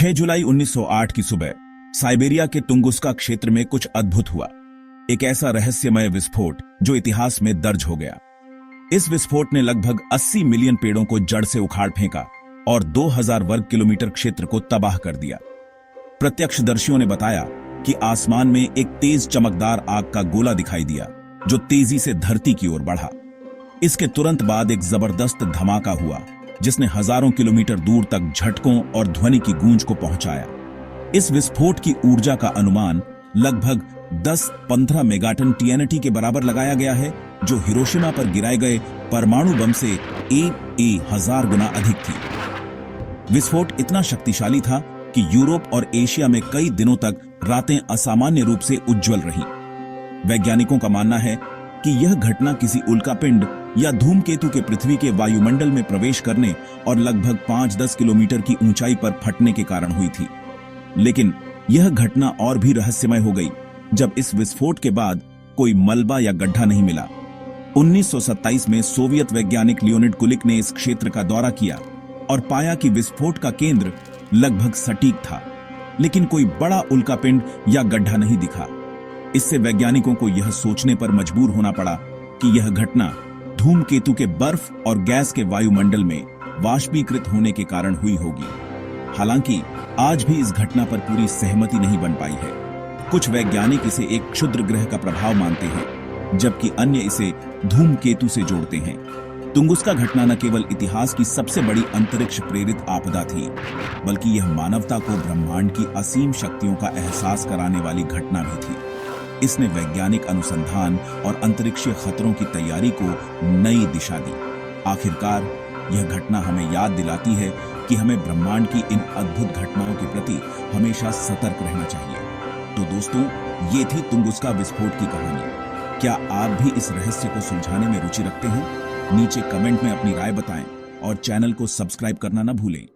6 जुलाई 1908 की सुबह साइबेरिया के टुंगुस्का क्षेत्र में कुछ अद्भुत हुआ। एक ऐसा रहस्यमय विस्फोट जो इतिहास में दर्ज हो गया। इस विस्फोट ने लगभग 80 मिलियन पेड़ों को जड़ से उखाड़ फेंका और 2000 वर्ग किलोमीटर क्षेत्र को तबाह कर दिया। प्रत्यक्षदर्शियों ने बताया कि आसमान में एक तेज चमकदार आग का गोला दिखाई दिया जो तेजी से धरती की ओर बढ़ा। इसके तुरंत बाद एक जबरदस्त धमाका हुआ जिसने हजारों किलोमीटर दूर तक झटकों और ध्वनि की गूंज को पहुंचाया। इस विस्फोट की ऊर्जा का अनुमान लगभग 10-15 मेगाटन टीएनटी के बराबर लगाया गया है, जो हिरोशिमा पर गिराए गए परमाणु बम से 1000 गुना अधिक थी। विस्फोट इतना शक्तिशाली था कि यूरोप और एशिया में कई दिनों तक रातें असामान्य रूप से उज्जवल रहीं। वैज्ञानिकों का मानना है कि यह घटना किसी उल्कापिंड या धूमकेतु के पृथ्वी के वायुमंडल में प्रवेश करने और लगभग 5-10 किलोमीटर की ऊंचाई पर फटने के कारण हुई थी। लेकिन यह घटना और भी रहस्यमय हो गई जब इस विस्फोट के बाद कोई मलबा या गड्ढा नहीं मिला। 1927 में सोवियत वैज्ञानिक लियोनिड कुलिक ने इस क्षेत्र का दौरा किया और पाया कि विस्फोट का केंद्र लगभग सटीक था, लेकिन कोई बड़ा उल्कापिंड या गड्ढा नहीं दिखा। इससे वैज्ञानिकों को यह सोचने पर मजबूर होना पड़ा कि यह घटना धूमकेतु के बर्फ और गैस के वायुमंडल में वाष्पीकृत होने के कारण हुई होगी। हालांकि आज भी इस घटना पर पूरी सहमति नहीं बन पाई है। कुछ वैज्ञानिक इसे एक क्षुद्र ग्रह का प्रभाव मानते हैं, जबकि अन्य इसे धूमकेतु से जोड़ते हैं। तुंगुस्का घटना न केवल इतिहास की सबसे बड़ी अंतरिक्ष प्रेरित आपदा थी, बल्कि यह मानवता को ब्रह्मांड की असीम शक्तियों का एहसास कराने वाली घटना भी थी। इसने वैज्ञानिक अनुसंधान और अंतरिक्षीय खतरों की तैयारी को नई दिशा दी। आखिरकार यह घटना हमें याद दिलाती है कि हमें ब्रह्मांड की इन अद्भुत घटनाओं के प्रति हमेशा सतर्क रहना चाहिए। तो दोस्तों, ये थी तुंगुस्का विस्फोट की कहानी। क्या आप भी इस रहस्य को सुलझाने में रुचि रखते हैं? नीचे कमेंट में अपनी राय बताएं और चैनल को सब्सक्राइब करना न भूलें।